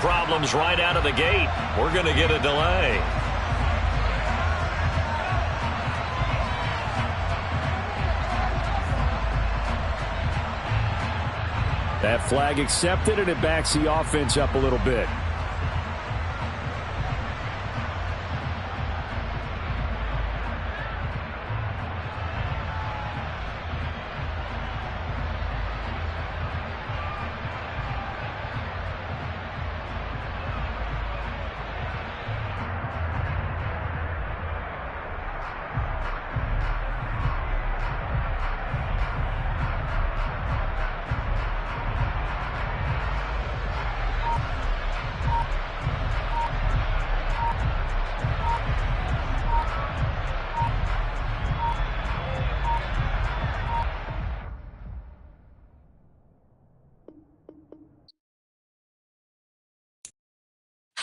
problems right out of the gate. We're going to get a delay. That flag accepted, and it backs the offense up a little bit.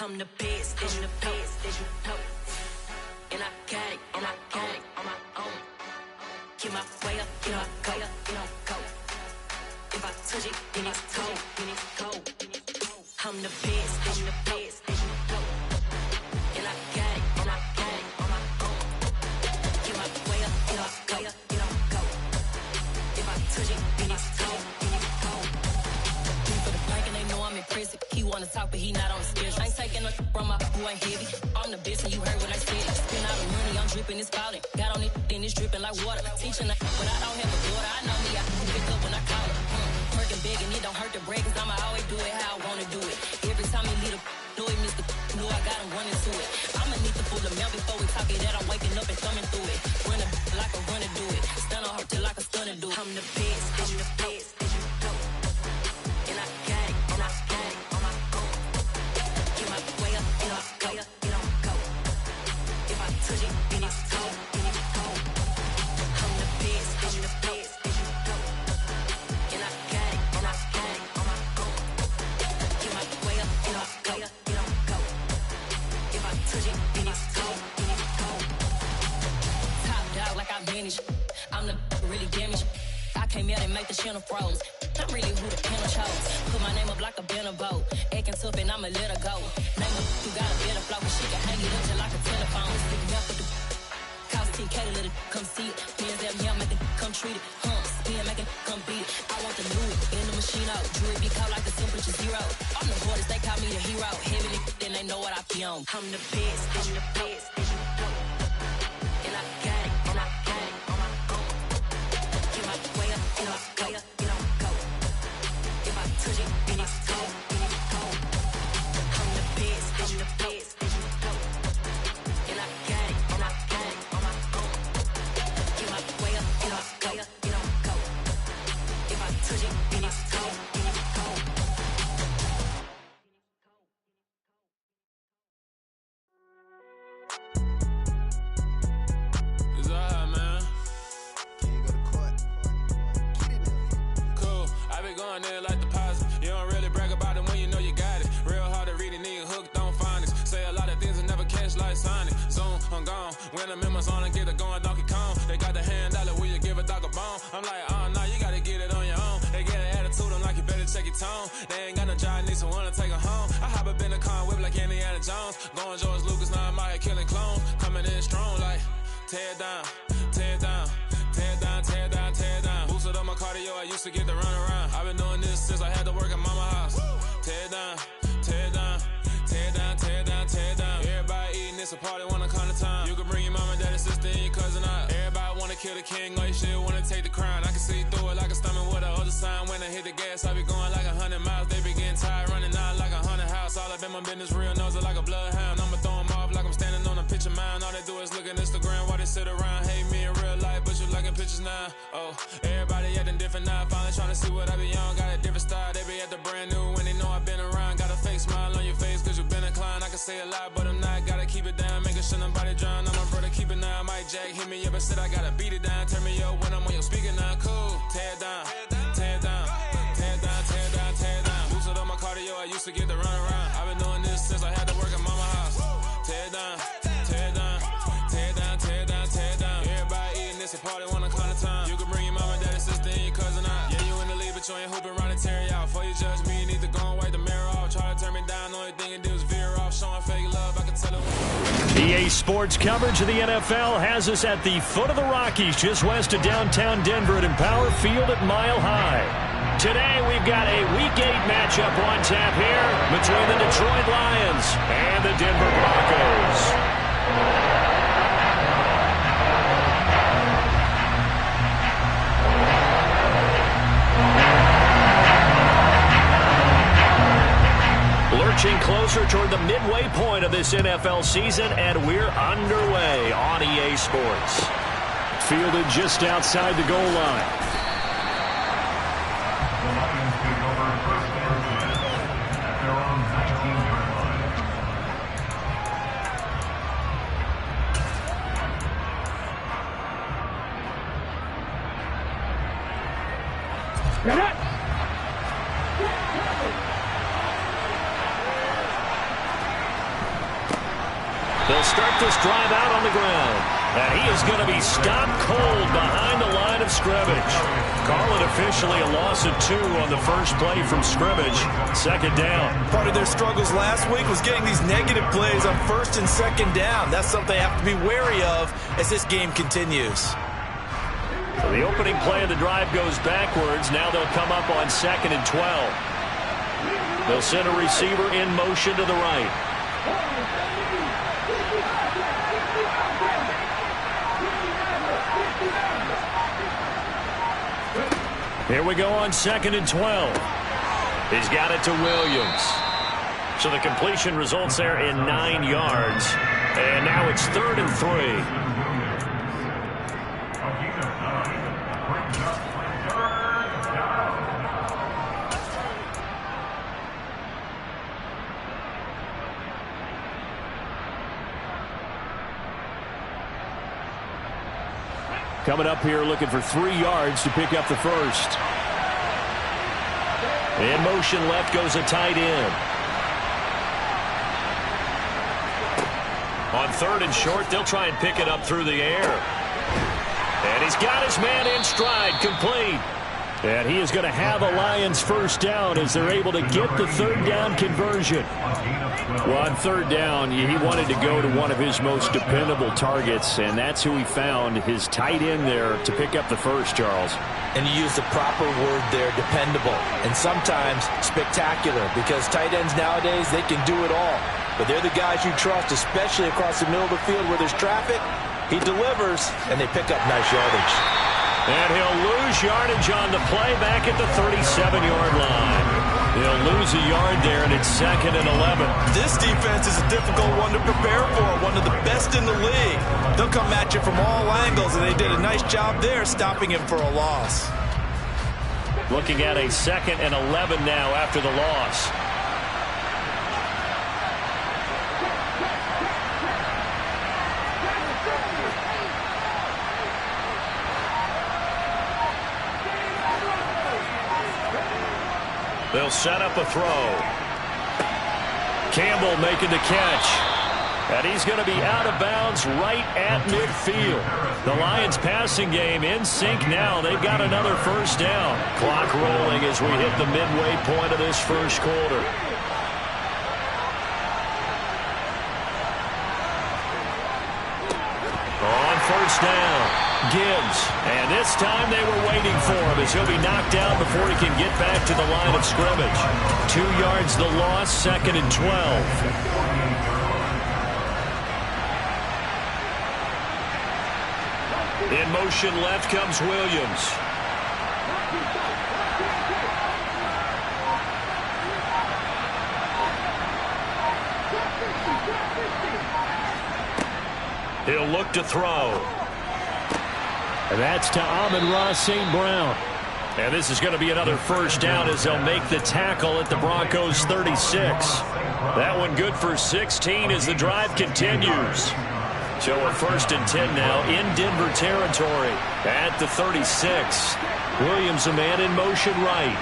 I'm the best, I'm the best, as you know. And I got it, and I got it on my own. Get my way up, get my go, go. If I touch it, then it's cold, then it's cold. I'm the best, I'm the best, as you know. And I got it, and I got it on my own. Get my way up, get my go. If I touch it, then it's cold, then it's cold. For the blank and they know I'm in prison. He wanna talk, but he not on the schedule. I ain't taking no from my who ain't heavy. I'm the best and you heard what I said. Spend all the money, I'm dripping, it's falling. Got on it, then it's dripping like water. Teaching but I don't have a daughter. I know me, I can pick up when I call her. Working big and it don't hurt to break, cause I'ma always do it how I wanna do it. Every time he lead a know it, Mr. Know I got him running to it. I'ma need to pull the mail before we talk it that I'm waking up and thumbing through it. Run like a runner do it. Stun on her till like a stunner do it. I'm the best, I'm the best, as you know. And I got it, and I got it on my own. Get my way up, and I go. If I touch it, then it's cold, then it's cold. I'm the best, as you know. And I got it, and I got it on my own. Get my way up, and I go. If I touch it, then it's cold, then it's cold. Top dog like I manage. I'm the really damaged. I came out and make the channel froze. I'm really who the panel chose. Put my name up like a banner boat. Acting tough and I'ma let her go. Name her, you got a better flow, but she can hang it up just like a telephone. Stick me up with the cost 10K to let it come see it. Hands down here, make it come treat it. Spin, make it come beat it. I want the new it in the machine out. Jewelry be caught like the temperature zero. I'm the hardest, they call me the hero. Heavy then they know what I be on. I'm the best, I'm the best, as you know. And I got it, and I got it on my own. Get my way up, and I go. If I touch it, then it's cold, then it's cold. I'm the best, as you know. And I got it, and I got it on my own. Get my way up, and I go. If I touch it, then it's cold, then it's cold. It's alright, man. Can you go to court? Get it now. Cool. I been going there like deposit. You don't really brag about it when you know you got it. Real hard to read it, nigga hooked on phonics. Say a lot of things and never catch like Sonic. Zoom, I'm gone. When I'm in my zone, I get it going Donkey Kong. They got the hand dollar, will you give a dog a bone? I'm like, oh, no, you gotta get it on your own. They get an attitude, I'm like, you better check your tone. They ain't got no job, need someone to take her home. I hop up in the car and whip like Indiana Jones. Going George Lucas, now I'm out here killing clones. Coming in strong like, tear down, tear down. Tear down, tear down, tear down. Boosted up my cardio, I used to get to run around. I've been doing this since I had to work at mama house. Tear down, tear down, tear down, tear down, tear down. Everybody eating, it's a party, wanna come to time. You can bring your mama, daddy, sister, and your cousin out. Everybody wanna kill the king, or you shit wanna take the crown. I can see through it like a stomach with a other sign. When I hit the gas, I be going like 100 miles. They be getting tired, running out like 100 house. All up in my business, real nose like a bloodhound. I'ma throw 'em off like I'm standing on a picture mound. All they do is look at Instagram while they sit around. Hate me in real life, but you liking pictures now. Oh, everybody acting different now. Finally trying to see what I be on. Got a different style, they be at the brand new when they know I've been around. Got a fake smile on your face cause you been inclined. I can say a lot, but I'm not. Gotta keep it down, making sure nobody drown. I'm my brother, keep it now. Mike Jack hit me up and said I gotta beat it down. Turn me up when I'm on your speaker now. Cool, tear down, tear down, tear down, tear down, tear down. Boosted up my cardio, I used to get to run around. I've been doing this since I had to work at mama house. Tear down, tear down, tear down, tear down, tear down. Everybody eating, it's a party, wanna come to time. You can bring your mama, daddy, sister, and your cousin out. Yeah, you in the league, but you ain't hooping around and tear you out. Before you judge me, you need to go and wipe the mirror off. Try to turn me down, only EA Sports coverage of the NFL has us at the foot of the Rockies, just west of downtown Denver at Empower Field at Mile High. Today we've got a Week 8 matchup on tap here between the Detroit Lions and the Denver Broncos. Lurching closer toward the midway point of this NFL season, and we're underway on EA Sports. Fielded just outside the goal line. The Lions take over first and 10 at their own 19-yard line. They'll start this drive out on the ground. And he is going to be stopped cold behind the line of scrimmage. Call it officially a loss of 2 on the first play from scrimmage. Second down. Part of their struggles last week was getting these negative plays on first and second down. That's something they have to be wary of as this game continues. So the opening play of the drive goes backwards. Now they'll come up on 2nd and 12. They'll send a receiver in motion to the right. Here we go on 2nd and 12. He's got it to Williams. So the completion results there in 9 yards. And now it's 3rd and 3. Coming up here looking for 3 yards to pick up the first. In motion left goes a tight end. On 3rd and short, they'll try and pick it up through the air. And he's got his man in stride, complete. And he is going to have a Lions first down as they're able to get the 3rd down conversion. Well, on 3rd down, he wanted to go to one of his most dependable targets, and that's who he found, his tight end there, to pick up the first, Charles. And you use the proper word there, dependable, and sometimes spectacular, because tight ends nowadays, they can do it all. But they're the guys you trust, especially across the middle of the field where there's traffic. He delivers, and they pick up nice yardage. And he'll lose yardage on the play back at the 37-yard line. He'll lose a yard there, and it's 2nd and 11. This defense is a difficult one to prepare for, one of the best in the league. They'll come at you from all angles, and they did a nice job there stopping him for a loss. Looking at a 2nd and 11 now after the loss. They'll set up a throw. Campbell making the catch. And he's going to be out of bounds right at midfield. The Lions passing game in sync now. They've got another first down. Clock rolling as we hit the midway point of this first quarter. On first down. Gibbs, and this time they were waiting for him as he'll be knocked down before he can get back to the line of scrimmage. 2 yards the loss, 2nd and 12. In motion left comes Williams. He'll look to throw. And that's to Amon-Ra St. Brown. And this is going to be another first down as they'll make the tackle at the Broncos 36. That one good for 16 as the drive continues. So a 1st and 10 now in Denver territory at the 36. Williams, a man in motion right.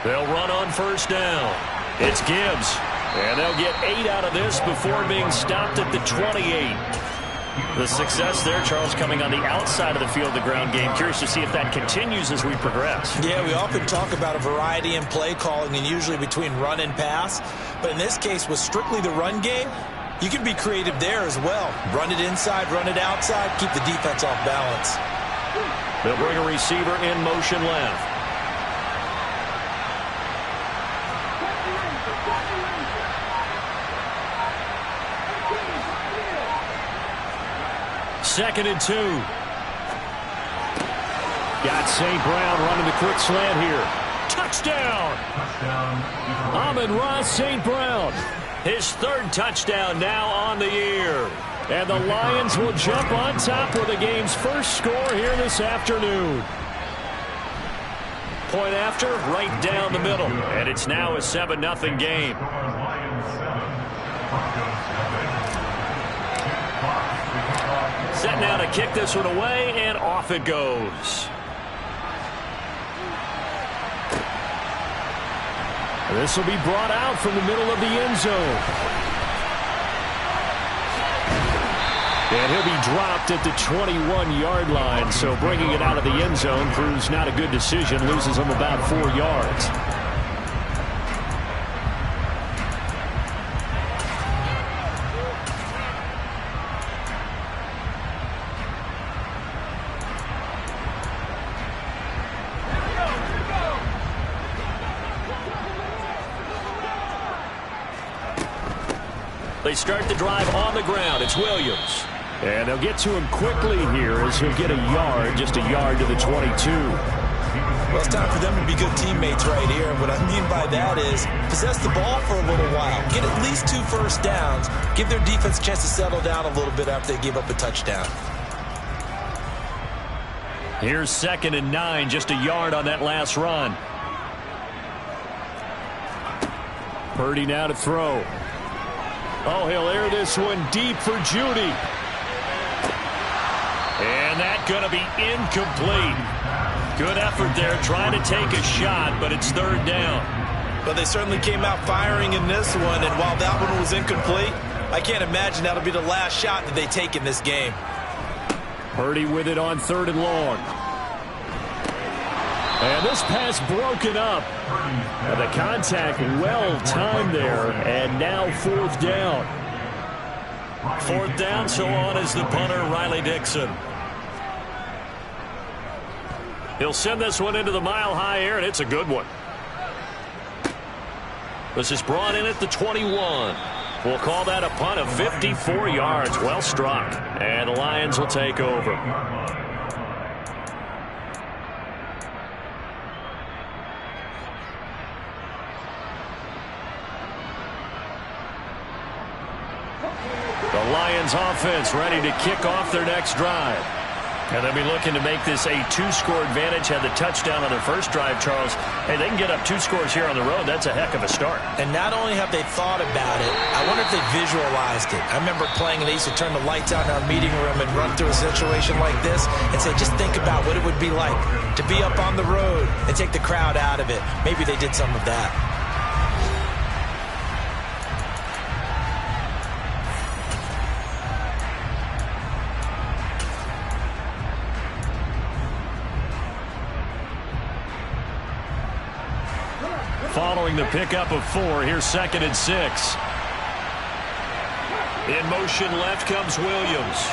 They'll run on first down. It's Gibbs. And they'll get 8 out of this before being stopped at the 28. The success there, Charles, coming on the outside of the field, the ground game. Curious to see if that continues as we progress. Yeah, we often talk about a variety in play calling and usually between run and pass. But in this case, with strictly the run game, you can be creative there as well. Run it inside, run it outside, keep the defense off balance. They'll bring a receiver in motion left. Second and 2. Got St. Brown running the quick slant here. Touchdown! Amon-Ra St. Brown. His third touchdown now on the year. And the Lions will jump on top with the game's first score here this afternoon. Point after, right down the middle. And it's now a 7-0 game. Set now to kick this one away, and off it goes. This will be brought out from the middle of the end zone. And he'll be dropped at the 21-yard line, so bringing it out of the end zone proves not a good decision, loses him about 4 yards. They start the drive on the ground. It's Williams. And they'll get to him quickly here as he'll get a yard, just a yard to the 22. Well, it's time for them to be good teammates right here. And what I mean by that is possess the ball for a little while. Get at least 2 first downs. Give their defense a chance to settle down a little bit after they give up a touchdown. Here's 2nd and 9, just a yard on that last run. Purdy now to throw. Oh, he'll air this one deep for Judy. And that's going to be incomplete. Good effort there, trying to take a shot, but it's 3rd down. But they certainly came out firing in this one, and while that one was incomplete, I can't imagine that'll be the last shot that they take in this game. Purdy with it on 3rd and long. And this pass broken up. And the contact well timed there. And now 4th down. 4th down, so on is the punter, Riley Dixon. He'll send this one into the mile-high air, and it's a good one. This is brought in at the 21. We'll call that a punt of 54 yards. Well struck. And the Lions will take over. The Lions offense ready to kick off their next drive. And they'll be looking to make this a 2-score advantage. Had the touchdown on their first drive, Charles. Hey, they can get up 2 scores here on the road. That's a heck of a start. And not only have they thought about it, I wonder if they visualized it. I remember playing, and they used to turn the lights out in our meeting room and run through a situation like this and say, just think about what it would be like to be up on the road and take the crowd out of it. Maybe they did some of that. Following the pickup of 4, here's 2nd and 6. In motion left comes Williams.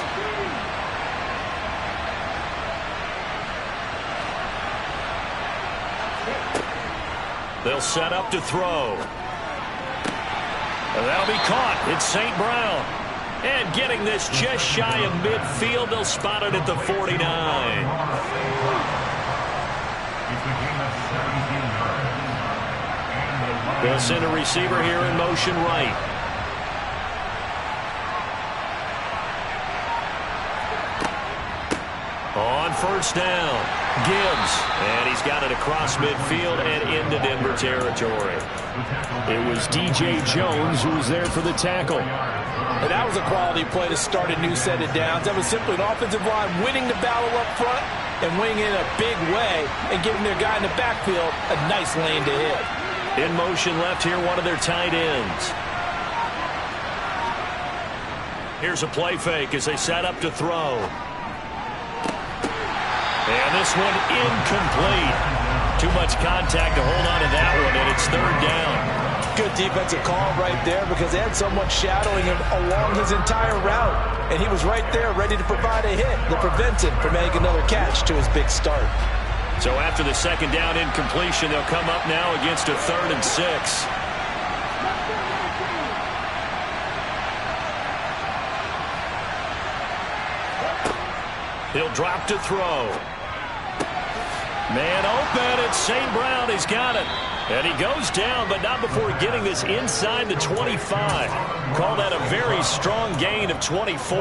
They'll set up to throw. And that'll be caught. It's St. Brown. And getting this just shy of midfield, they'll spot it at the 49. They'll send a receiver here in motion right. On 1st down, Gibbs. And he's got it across midfield and into Denver territory. It was DJ Jones who was there for the tackle. And that was a quality play to start a new set of downs. That was simply an offensive line winning the battle up front and winning in a big way and giving their guy in the backfield a nice lane to hit. In motion left here, one of their tight ends. Here's a play fake as they set up to throw. And this one incomplete. Too much contact to hold on to that one, and it's third down. Good defensive call right there because they had someone shadowing him along his entire route. And he was right there ready to provide a hit that prevents him from making another catch to his big start. So after the second down incompletion, they'll come up now against a 3rd and 6. He'll drop to throw. Man open, it's St. Brown. He's got it. And he goes down, but not before getting this inside the 25. Call that a very strong gain of 24.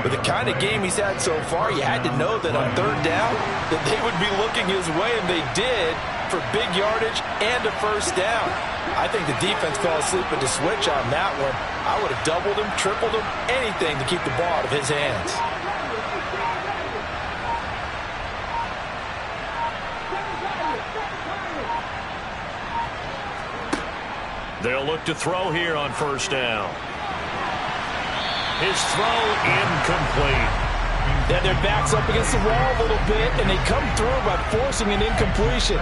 With the kind of game he's had so far, you had to know that on 3rd down that they would be looking his way, and they did, for big yardage and a 1st down. I think the defense fell asleep at the switch on that one. I would have doubled him, tripled him, anything to keep the ball out of his hands. They'll look to throw here on 1st down. His throw incomplete. Then their back's up against the wall a little bit, and they come through by forcing an incompletion.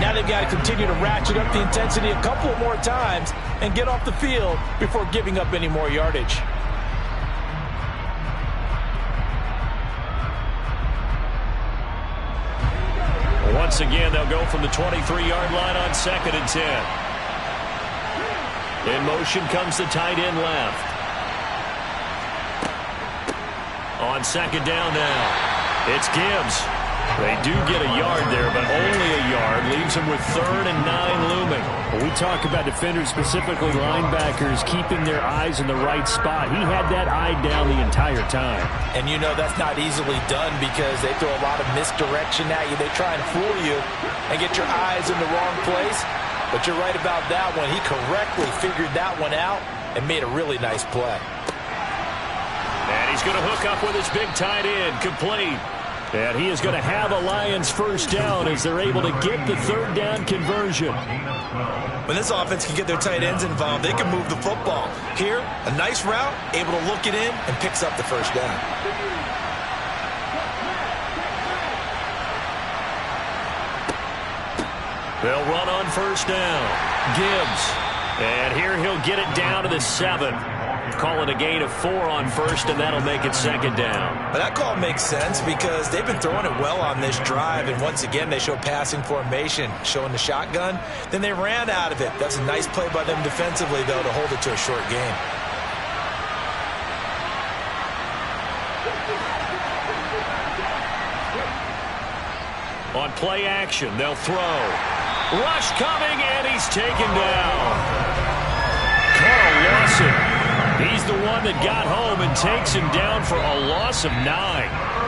Now they've got to continue to ratchet up the intensity a couple more times and get off the field before giving up any more yardage. Once again, they'll go from the 23-yard line on 2nd and 10. In motion comes the tight end left. On 2nd down now, it's Gibbs. They do get a yard there, but only a yard. Leaves them with 3rd and 9 looming. Well, we talk about defenders, specifically linebackers, keeping their eyes in the right spot. He had that eye down the entire time. And you know that's not easily done because they throw a lot of misdirection at you. They try and fool you and get your eyes in the wrong place. But you're right about that one. He correctly figured that one out and made a really nice play. And he's going to hook up with his big tight end, complete. And he is going to have a Lions 1st down as they're able to get the 3rd down conversion. When this offense can get their tight ends involved, they can move the football. Here, a nice route, able to look it in, and picks up the 1st down. They'll run on 1st down. Gibbs. And here he'll get it down to the 7. Call it a gain of 4 on 1st, and that'll make it 2nd down. But that call makes sense because they've been throwing it well on this drive, and once again they show passing formation, showing the shotgun. Then they ran out of it. That's a nice play by them defensively, though, to hold it to a short game. On play action, they'll throw. Rush coming, and he's taken down. Carl Lawson. He's the one that got home and takes him down for a loss of 9.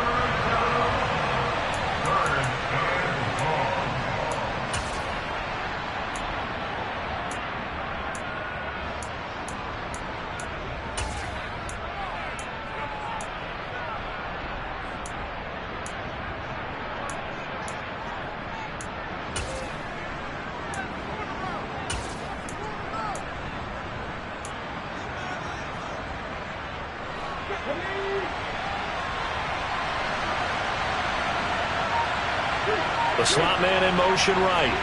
The slot man in motion right.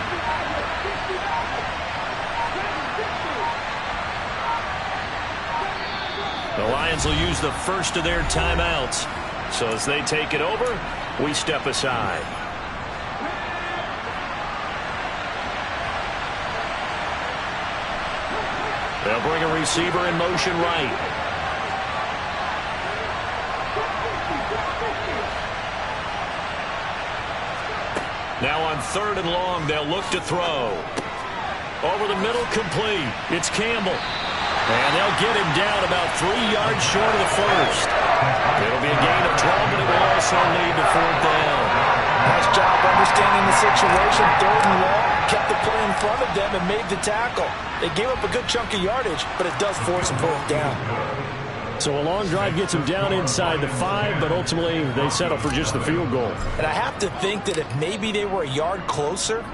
The Lions will use the first of their timeouts. So as they take it over, we step aside. They'll bring a receiver in motion right. Now on 3rd and long, they'll look to throw. Over the middle, complete. It's Campbell. And they'll get him down about 3 yards short of the 1st. It'll be a gain of 12, but it will also lead to 4th down. Nice job understanding the situation. 3rd and long, kept the play in front of them and made the tackle. They gave up a good chunk of yardage, but it does force a 4th down. So a long drive gets them down inside the 5, but ultimately they settle for just the field goal. And I have to think that if maybe they were a yard closer,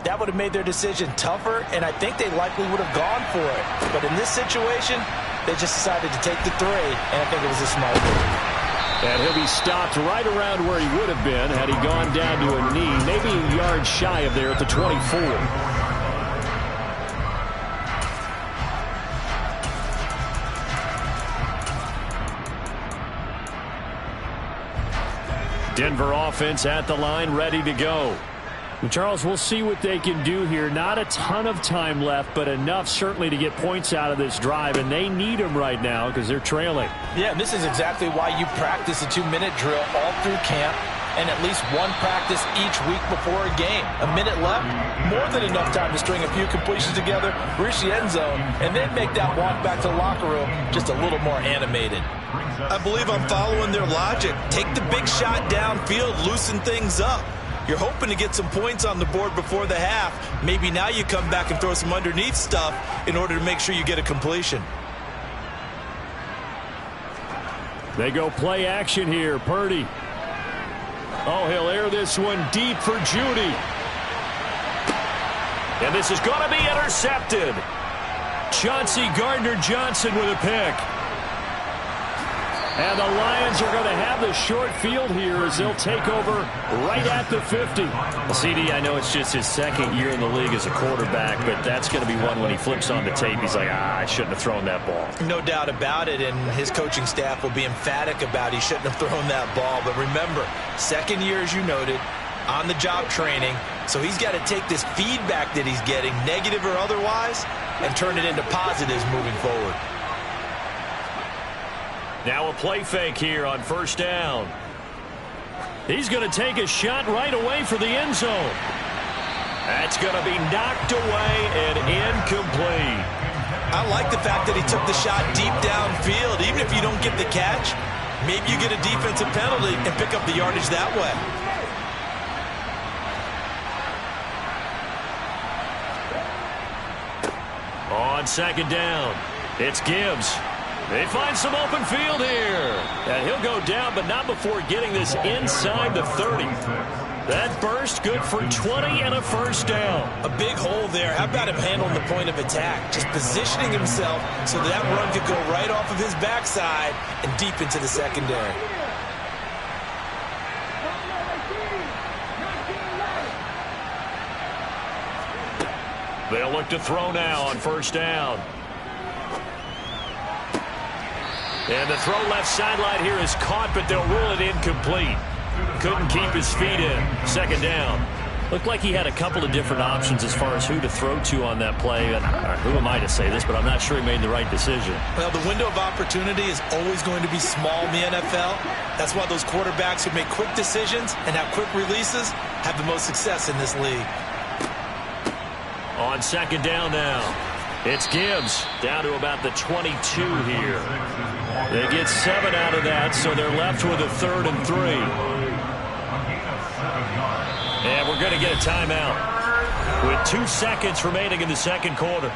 that would have made their decision tougher, and I think they likely would have gone for it. But in this situation, they just decided to take the 3, and I think it was a smart move. And he'll be stopped right around where he would have been had he gone down to a knee, maybe a yard shy of there at the 24. Denver offense at the line, ready to go. Well, Charles, we'll see what they can do here. Not a ton of time left, but enough certainly to get points out of this drive, and they need them right now because they're trailing. Yeah, and this is exactly why you practice a 2-minute drill all through camp and at least one practice each week before a game. A minute left, more than enough time to string a few completions together, reach the end zone, and then make that walk back to the locker room just a little more animated. I believe I'm following their logic. Take the big shot downfield, loosen things up. You're hoping to get some points on the board before the half. Maybe now you come back and throw some underneath stuff in order to make sure you get a completion. They go play action here. Purdy. Oh, he'll air this one deep for Judy. And this is going to be intercepted. Chauncey Gardner-Johnson with a pick. And the Lions are going to have the short field here as they'll take over right at the 50. Well, CD, I know it's just his second year in the league as a quarterback, but that's going to be one when he flips on the tape. He's like, I shouldn't have thrown that ball. No doubt about it, and his coaching staff will be emphatic about he shouldn't have thrown that ball. But remember, second year, as you noted, on-the-job training, so he's got to take this feedback that he's getting, negative or otherwise, and turn it into positives moving forward. Now a play fake here on first down. He's going to take a shot right away for the end zone. That's going to be knocked away and incomplete. I like the fact that he took the shot deep downfield. Even if you don't get the catch, maybe you get a defensive penalty and pick up the yardage that way. On second down, it's Gibbs. They find some open field here. And he'll go down, but not before getting this inside the 30. That burst good for 20 and a first down. A big hole there. How about him handling the point of attack? Just positioning himself so that run could go right off of his backside and deep into the secondary. They'll look to throw now on first down. And the throw left sideline here is caught, but they'll rule it incomplete. Couldn't keep his feet in. Second down. Looked like he had a couple of different options as far as who to throw to on that play. And who am I to say this, but I'm not sure he made the right decision. Well, the window of opportunity is always going to be small in the NFL. That's why those quarterbacks who make quick decisions and have quick releases have the most success in this league. On second down now, it's Gibbs down to about the 22 here. They get 7 out of that, so they're left with a 3rd and 3. And we're going to get a timeout with 2 seconds remaining in the second quarter.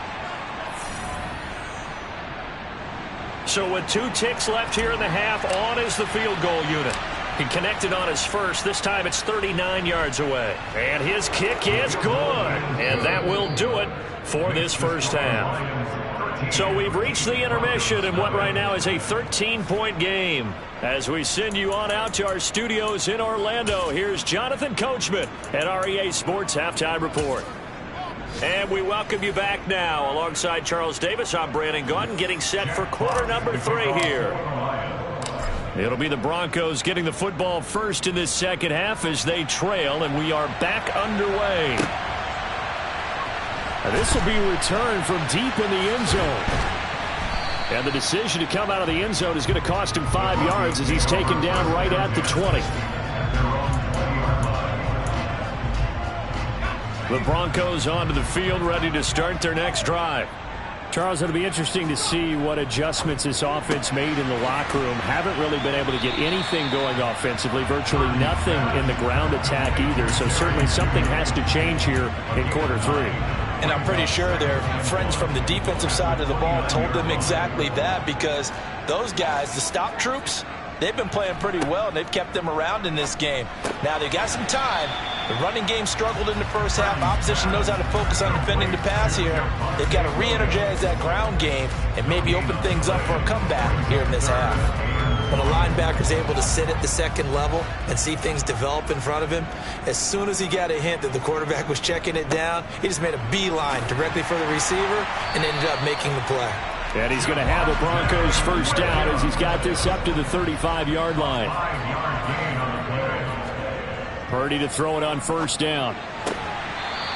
So with 2 ticks left here in the half, on is the field goal unit. He connected on his first. This time it's 39 yards away. And his kick is good. And that will do it for this first half. So we've reached the intermission in what right now is a 13-point game. As we send you on out to our studios in Orlando, here's Jonathan Coachman at REA Sports Halftime Report. And we welcome you back now. Alongside Charles Davis, I'm Brandon Gaudin, getting set for quarter number 3 here. It'll be the Broncos getting the football first in this second half as they trail, and we are back underway. And this will be returned from deep in the end zone. And the decision to come out of the end zone is going to cost him 5 yards as he's taken down right at the 20. The Broncos onto the field, ready to start their next drive. Charles, it'll be interesting to see what adjustments this offense made in the locker room. Haven't really been able to get anything going offensively, virtually nothing in the ground attack either. So certainly something has to change here in quarter 3. And I'm pretty sure their friends from the defensive side of the ball told them exactly that, because those guys, the stop troops, they've been playing pretty well, and they've kept them around in this game. Now, they got some time, The running game struggled in the first half. Opposition knows how to focus on defending the pass here. They've got to re-energize that ground game and maybe open things up for a comeback here in this half. When a linebacker's able to sit at the second level and see things develop in front of him, as soon as he got a hint that the quarterback was checking it down, he just made a beeline directly for the receiver and ended up making the play. And he's going to have the Broncos first down as he's got this up to the 35-yard line. Purdy to throw it on first down.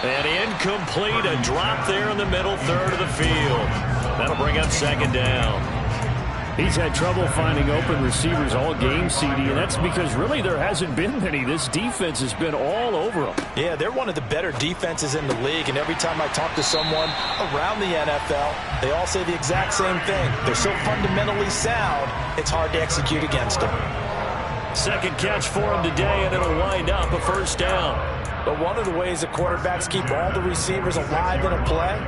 And incomplete, a drop there in the middle third of the field. That'll bring up second down. He's had trouble finding open receivers all game, CD, and that's because really there hasn't been many. This defense has been all over them. Yeah, they're one of the better defenses in the league, and every time I talk to someone around the NFL, they all say the exact same thing. They're so fundamentally sound, it's hard to execute against them. Second catch for him today, and it'll wind up a first down. But one of the ways that quarterbacks keep all the receivers alive in a play,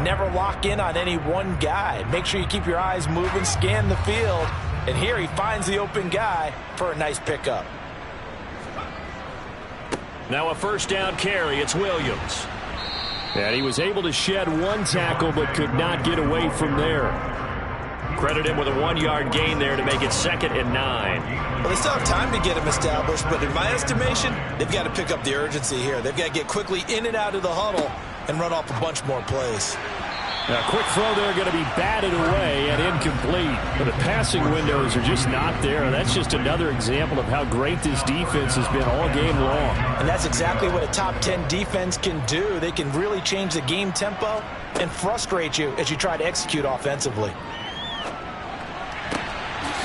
never lock in on any one guy. Make sure you keep your eyes moving, scan the field, and here he finds the open guy for a nice pickup. Now a first down carry. It's Williams. And he was able to shed one tackle but could not get away from there. Credit him with a 1-yard gain there to make it 2nd and 9. Well, they still have time to get him established, but in my estimation, they've got to pick up the urgency here. They've got to get quickly in and out of the huddle and run off a bunch more plays. Now, a quick throw there going to be batted away and incomplete. But the passing windows are just not there. That's just another example of how great this defense has been all game long. And that's exactly what a top 10 defense can do. They can really change the game tempo and frustrate you as you try to execute offensively.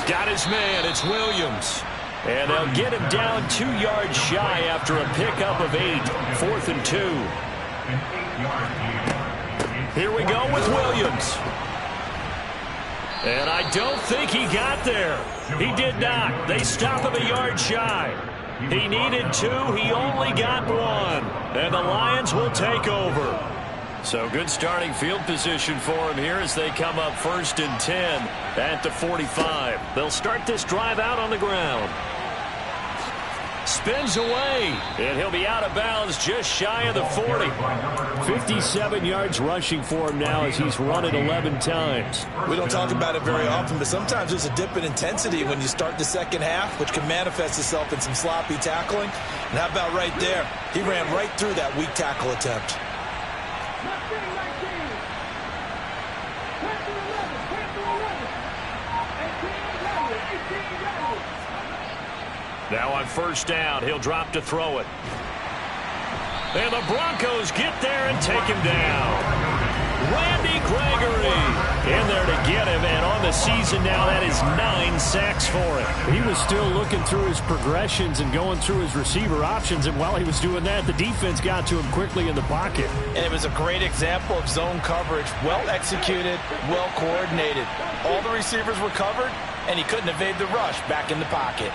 Got his man. It's Williams. And they'll get him down 2 yards shy after a pickup of 8. 4th and 2. Here we go with Williams. And I don't think he got there. He did not. They stop him a yard shy. He needed 2. He only got 1. And the Lions will take over. So good starting field position for him here as they come up 1st and 10 at the 45. They'll start this drive out on the ground. Spins away, and he'll be out of bounds just shy of the 40. 57 yards rushing for him now as he's run it 11 times. We don't talk about it very often, but sometimes there's a dip in intensity when you start the second half, which can manifest itself in some sloppy tackling. And how about right there? He ran right through that weak tackle attempt. Now on first down, he'll drop to throw it. And the Broncos get there and take him down. Randy Gregory in there to get him, and on the season now, that is 9 sacks for him. He was still looking through his progressions and going through his receiver options, and while he was doing that, the defense got to him quickly in the pocket. And it was a great example of zone coverage. Well executed, well coordinated. All the receivers were covered, and he couldn't evade the rush back in the pocket.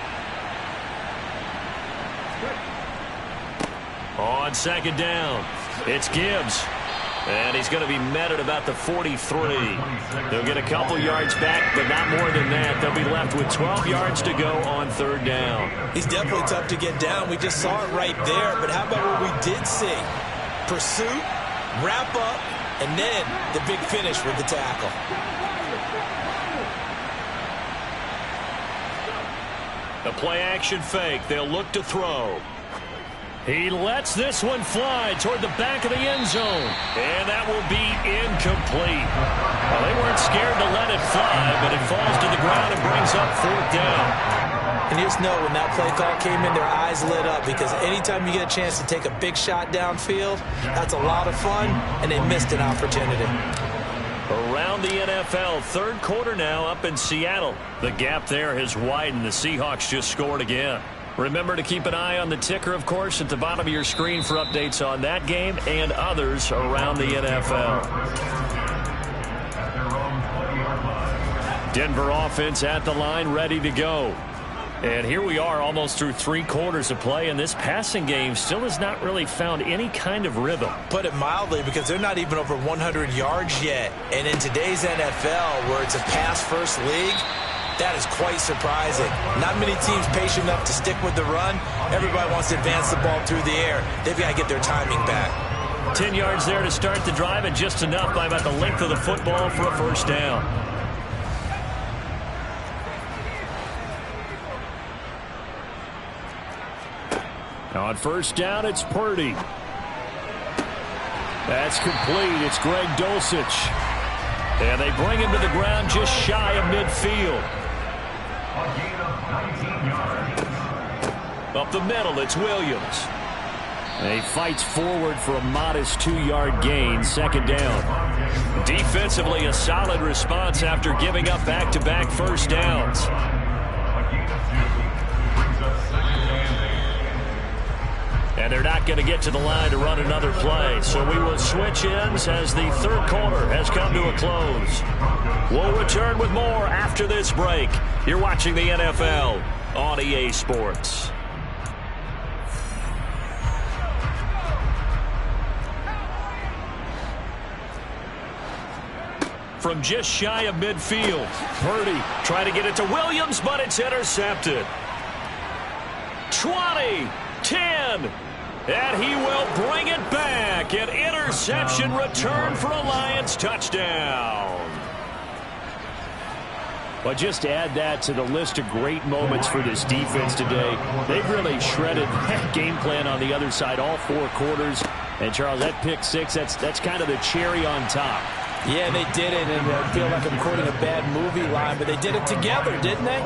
On second down, it's Gibbs. And he's going to be met at about the 43. They'll get a couple yards back, but not more than that. They'll be left with 12 yards to go on third down. He's definitely tough to get down. We just saw it right there. But how about what we did see? Pursuit, wrap up, and then the big finish with the tackle. The play-action fake. They'll look to throw. He lets this one fly toward the back of the end zone. And that will be incomplete. Well, they weren't scared to let it fly, but it falls to the ground and brings up 4th down. And you just know when that play call came in, their eyes lit up, because anytime you get a chance to take a big shot downfield, that's a lot of fun, and they missed an opportunity. Around the NFL, third quarter now up in Seattle. The gap there has widened. The Seahawks just scored again. Remember to keep an eye on the ticker, of course, at the bottom of your screen for updates on that game and others around the NFL. Denver offense at the line, ready to go. And here we are almost through 3 quarters of play, and this passing game still has not really found any kind of rhythm. Put it mildly, because they're not even over 100 yards yet. And in today's NFL, where it's a pass-first league, That is quite surprising. Not many teams patient enough to stick with the run. Everybody wants to advance the ball through the air. They've got to get their timing back. 10 yards there to start the drive, and just enough by about the length of the football for a first down. On first down, it's Purdy. That's complete. It's Greg Dulcich. And they bring him to the ground just shy of midfield. A gain of 19 yards. Up the middle, it's Williams. And he fights forward for a modest 2-yard gain, second down. Defensively, a solid response after giving up back-to-back first downs. A gain of 2 brings us second and 8. And they're not going to get to the line to run another play. So we will switch ends as the third quarter has come to a close. We'll return with more after this break. You're watching the NFL on EA Sports. From just shy of midfield, Purdy trying to get it to Williams, but it's intercepted. 20, 10, and he will bring it back. An interception return for a Lions touchdown. But just to add that to the list of great moments for this defense today, they've really shredded that game plan on the other side all 4 quarters. And, Charles, that pick six, that's kind of the cherry on top. Yeah, they did it, and I feel like I'm quoting a bad movie line, but they did it together, didn't they?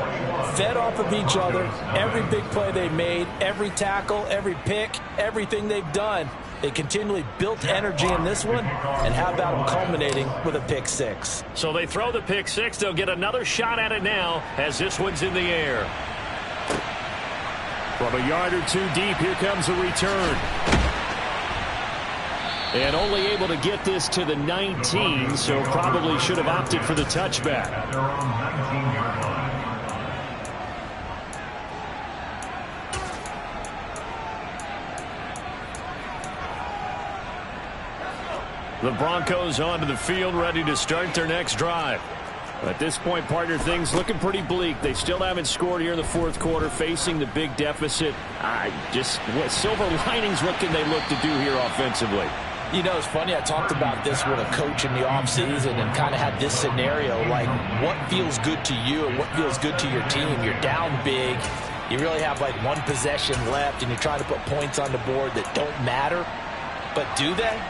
Fed off of each other, every big play they made, every tackle, every pick, everything they've done. They continually built energy in this one, and how about them culminating with a pick six? So they throw the pick six. They'll get another shot at it now as this one's in the air. From a yard or two deep, here comes a return. And only able to get this to the 19, so probably should have opted for the touchback. At their own 19-yard line. The Broncos onto the field, ready to start their next drive. At this point, partner, things looking pretty bleak. They still haven't scored here in the fourth quarter, facing the big deficit. What silver linings, what can they look to do here offensively? You know, it's funny, I talked about this with a coach in the offseason and kind of had this scenario, like what feels good to you and what feels good to your team. You're down big. You really have like one possession left, and you're trying to put points on the board that don't matter. But do they?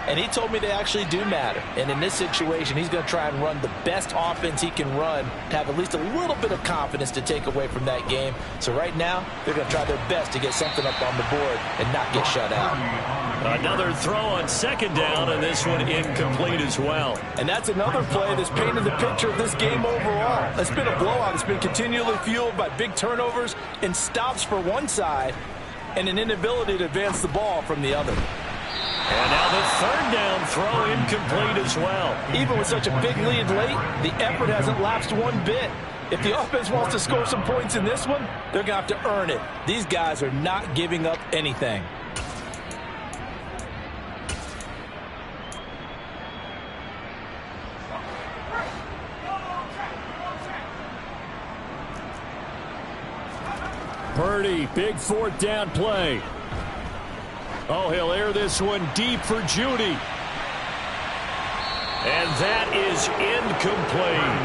And he told me they actually do matter. And in this situation, he's going to try and run the best offense he can run to have at least a little bit of confidence to take away from that game. So right now, they're going to try their best to get something up on the board and not get shut out. Another throw on second down, and this one incomplete as well. And that's another play that's painted the picture of this game overall. It's been a blowout. It's been continually fueled by big turnovers and stops for one side and an inability to advance the ball from the other. And now the third down throw incomplete as well. Even with such a big lead late, the effort hasn't lapsed one bit. If the offense wants to score some points in this one, they're going to have to earn it. These guys are not giving up anything. Purdy, big fourth down play. Oh, he'll air this one deep for Judy. And that is incomplete.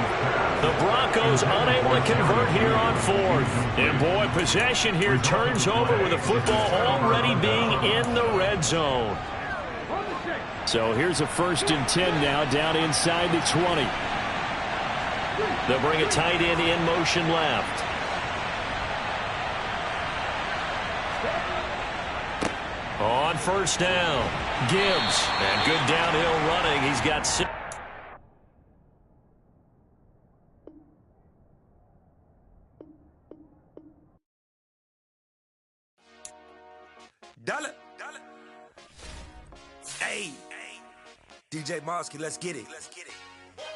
The Broncos unable to convert here on fourth. And boy, possession here turns over with the football already being in the red zone. So here's a 1st and 10 now, down inside the 20. They'll bring a tight end in motion left. On first down, Gibbs. And good downhill running. He's got 6. Dollar. Hey. DJ Mosky, let's get it.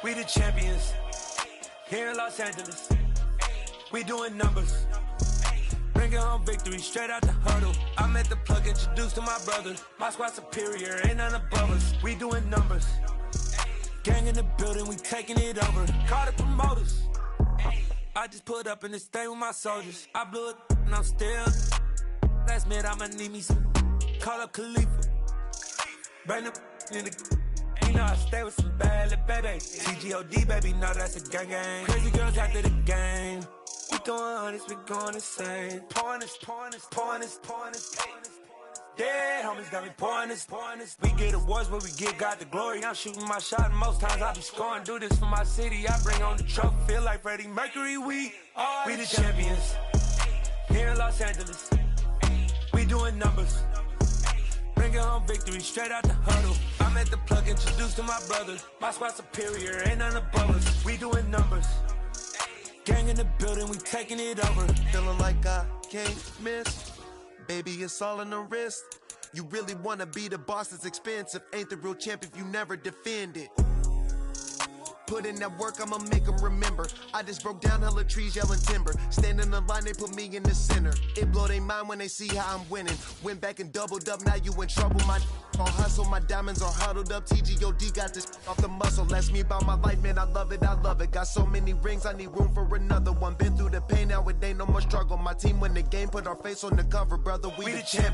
We the champions here in Los Angeles. We doing numbers. Bringing home victory straight out the huddle. I met the plug, introduced to my brothers. My squad superior, ain't none above us. We doing numbers. Gang in the building, we taking it over. Call the promoters. I just put up in this thing with my soldiers. I blew it and I'm still. Last minute I'ma need me some. Call up Khalifa. Bring them in the. You know I stay with some bad little baby. TGOD baby, know that's a gang gang. Crazy girls after the game. We going honest, we going insane. Pouring this. Dead homies got me pouring this. We get awards, but we give God the glory. I'm shooting my shot, and most times I be scoring. Do this for my city, I bring on the trophy. Feel like Freddie Mercury, we the champions. Here in Los Angeles, we doing numbers. Bringing home victory straight out the huddle. I'm at the plug, introduced to my brother. My squad superior, ain't none above us. We doing numbers. Gang in the building, we taking it over. Feeling like I can't miss. Baby, it's all in the wrist. You really wanna be the boss, it's expensive. Ain't the real champ if you never defend it. Put in that work, I'ma make them remember. I just broke down hella trees, yelling timber. Stand in the line, they put me in the center. It blow their mind when they see how I'm winning. Went back and doubled up, now you in trouble. My on hustle, my diamonds are huddled up. TGOD got this off the muscle. Ask me about my life, man, I love it. Got so many rings, I need room for another one. Been through the pain, now it ain't no more struggle. My team win the game, put our face on the cover, brother. We the champions.